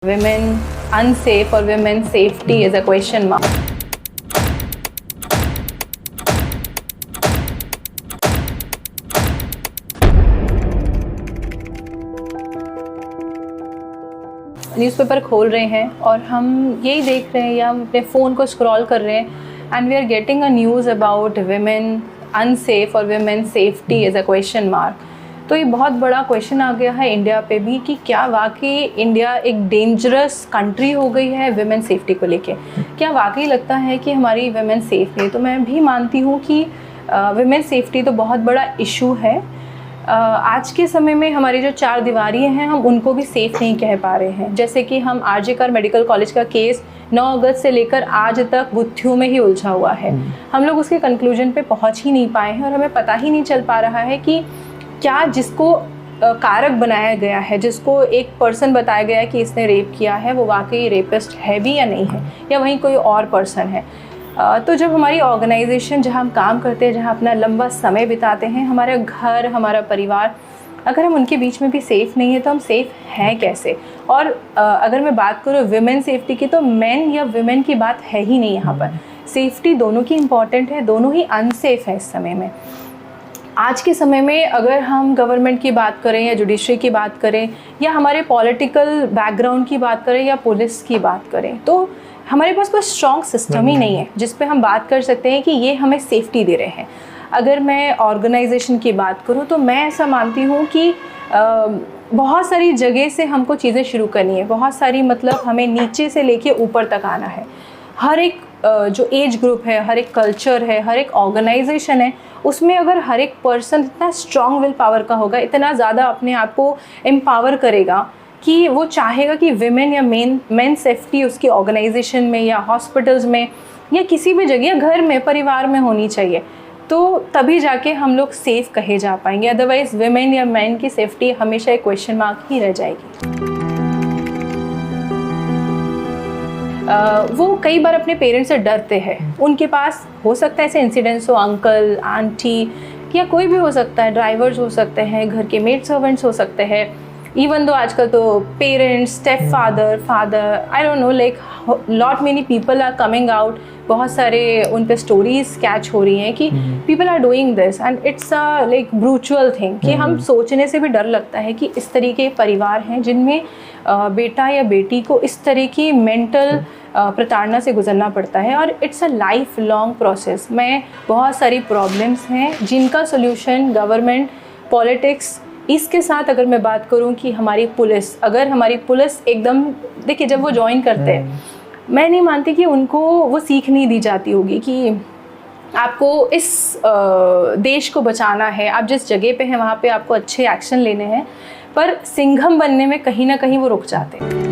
Women unsafe or women safety is a question mark. Newspaper खोल रहे हैं और हम यही देख रहे हैं या हम अपने फ़ोन को स्क्रॉल कर रहे हैं and we are getting a news about women unsafe और women safety is a question mark. तो ये बहुत बड़ा क्वेश्चन आ गया है इंडिया पे भी कि क्या वाकई इंडिया एक डेंजरस कंट्री हो गई है विमेन सेफ्टी को लेके। क्या वाकई लगता है कि हमारी विमेन सेफ नहीं? तो मैं भी मानती हूँ कि विमेन सेफ्टी तो बहुत बड़ा इशू है। आज के समय में हमारी जो चार दीवारी हैं हम उनको भी सेफ़ नहीं कह पा रहे हैं। जैसे कि हम आरजे कर मेडिकल कॉलेज का केस 9 अगस्त से लेकर आज तक गुत्थियों में ही उलझा हुआ है। हम लोग उसके कंक्लूजन पे पहुँच ही नहीं पाए हैं और हमें पता ही नहीं चल पा रहा है कि क्या जिसको कारक बनाया गया है, जिसको एक पर्सन बताया गया है कि इसने रेप किया है, वो वाकई रेपिस्ट है भी या नहीं है, या वहीं कोई और पर्सन है। तो जब हमारी ऑर्गेनाइजेशन जहाँ हम काम करते हैं, जहाँ अपना लंबा समय बिताते हैं, हमारा घर, हमारा परिवार, अगर हम उनके बीच में भी सेफ़ नहीं है तो हम सेफ़ हैं कैसे? और अगर मैं बात करूँ विमेन सेफ्टी की, तो मेन या विमेन की बात है ही नहीं यहाँ पर। सेफ्टी दोनों की इम्पॉर्टेंट है, दोनों ही अनसेफ है इस समय में। आज के समय में अगर हम गवर्नमेंट की बात करें या जुडिशरी की बात करें या हमारे पॉलिटिकल बैकग्राउंड की बात करें या पुलिस की बात करें, तो हमारे पास कोई स्ट्रॉन्ग सिस्टम ही नहीं है जिस पे हम बात कर सकते हैं कि ये हमें सेफ्टी दे रहे हैं। अगर मैं ऑर्गेनाइजेशन की बात करूँ तो मैं ऐसा मानती हूँ कि बहुत सारी जगह से हमको चीज़ें शुरू करनी है, बहुत सारी मतलब हमें नीचे से लेके ऊपर तक आना है। हर एक जो एज ग्रुप है, हर एक कल्चर है, हर एक ऑर्गेनाइजेशन है, उसमें अगर हर एक पर्सन इतना स्ट्रॉन्ग विल पावर का होगा, इतना ज़्यादा अपने आप को एम्पावर करेगा कि वो चाहेगा कि विमेन या मेन सेफ्टी उसकी ऑर्गेनाइजेशन में या हॉस्पिटल्स में या किसी भी जगह, घर में, परिवार में होनी चाहिए, तो तभी जाके हम लोग सेफ़ कहे जा पाएंगे। अदरवाइज़ विमेन या मैन की सेफ्टी हमेशा एक क्वेश्चन मार्क ही रह जाएगी। वो कई बार अपने पेरेंट्स से डरते हैं। उनके पास हो सकता है ऐसे इंसिडेंट्स हो, अंकल, आंटी या कोई भी हो सकता है, ड्राइवर्स हो सकते हैं, घर के मेड सर्वेंट्स हो सकते हैं, इवन दो आजकल तो parents, step father, I don't know, like lot many people are coming out. बहुत सारे उन पे स्टोरीज कैच हो रही हैं कि people are doing this and it's a like ब्रूचुअल थिंग कि हम सोचने से भी डर लगता है कि इस तरीके के परिवार हैं जिनमें बेटा या बेटी को इस तरह की मेंटल प्रताड़ना से गुजरना पड़ता है और it's a life long process में बहुत सारी प्रॉब्लम्स हैं जिनका सोल्यूशन गवर्नमेंट, पॉलिटिक्स, इसके साथ अगर मैं बात करूं कि हमारी पुलिस, अगर हमारी पुलिस एकदम, देखिए जब वो ज्वाइन करते हैं, मैं नहीं मानती कि उनको वो सीख नहीं दी जाती होगी कि आपको इस देश को बचाना है, आप जिस जगह पे हैं वहाँ पे आपको अच्छे एक्शन लेने हैं, पर सिंघम बनने में कहीं ना कहीं वो रुक जाते हैं।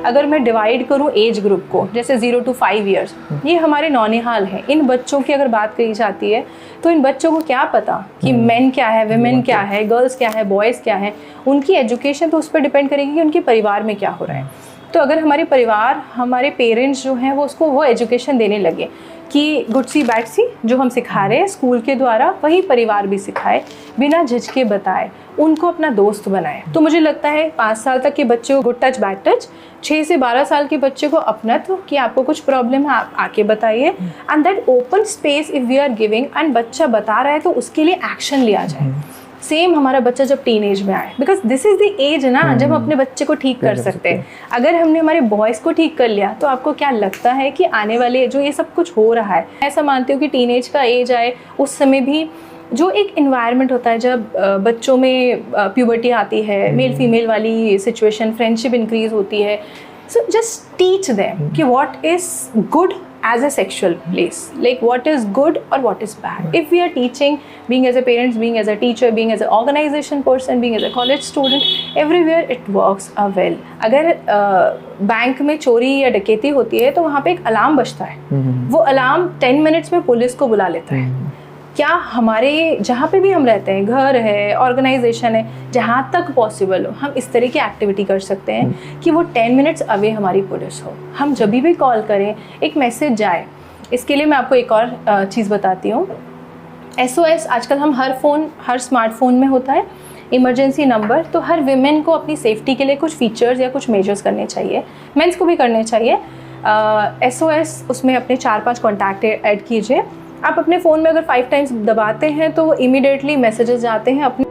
अगर मैं डिवाइड करूं एज ग्रुप को, जैसे 0 to 5 ईयर्स, ये हमारे नौनिहाल हैं। इन बच्चों की अगर बात करी जाती है तो इन बच्चों को क्या पता कि मेन क्या है, विमेन क्या है, गर्ल्स क्या है, बॉयज़ क्या है। उनकी एजुकेशन तो उस पर डिपेंड करेगी कि उनके परिवार में क्या हो रहा है। तो अगर हमारे परिवार, हमारे पेरेंट्स जो हैं वो उसको वो एजुकेशन देने लगे कि गुड सी बैड सी जो हम सिखा रहे हैं स्कूल के द्वारा, वही परिवार भी सिखाए, बिना झिझके बताए, उनको अपना दोस्त बनाए, तो मुझे लगता है 5 साल तक के बच्चे को गुड टच बैड टच, 6 से 12 साल के बच्चे को अपनत्व कि आपको कुछ प्रॉब्लम है आप आके बताइए, and that open space if we are giving, एंड बच्चा बता रहा है तो उसके लिए एक्शन लिया जाए। सेम हमारा बच्चा जब टीनेज में आए, because this is the age ना जब हम अपने बच्चे को ठीक कर सकते हैं। अगर हमने हमारे बॉयज़ को ठीक कर लिया तो आपको क्या लगता है कि आने वाले जो ये सब कुछ हो रहा है, ऐसा मानती हूँ कि टीनेज का एज आए उस समय भी जो एक इन्वायरमेंट होता है, जब बच्चों में प्यूबर्टी आती है, मेल फीमेल वाली सिचुएशन, फ्रेंडशिप इंक्रीज होती है, सो जस्ट टीच देम कि what is good as a sexual place, like what is good or what is bad. If we are teaching, being as a parents, being as a teacher, being as an organization person, being as a college student, everywhere it works well. अगर bank में चोरी या डकैती होती है तो वहाँ पे एक अलार्म बजता है, वो अलार्म 10 मिनट्स में पुलिस को बुला लेता है। क्या हमारे जहाँ पे भी हम रहते हैं, घर है, ऑर्गेनाइजेशन है, जहाँ तक पॉसिबल हो हम इस तरह की एक्टिविटी कर सकते हैं कि वो 10 मिनट्स अवे हमारी पुलिस हो। हम जब भी कॉल करें एक मैसेज जाए। इसके लिए मैं आपको एक और चीज़ बताती हूँ। SOS आजकल हम हर स्मार्टफोन में होता है। Emergency number. तो हर विमेन को अपनी सेफ्टी के लिए कुछ फीचर्स या कुछ मेजर्स करने चाहिए, मेंस को भी करने चाहिए। SOS उसमें अपने 4-5 कॉन्टैक्ट ऐड कीजिए। आप अपने फ़ोन में अगर 5 टाइम्स दबाते हैं तो इमीडिएटली मैसेजेस जाते हैं अपने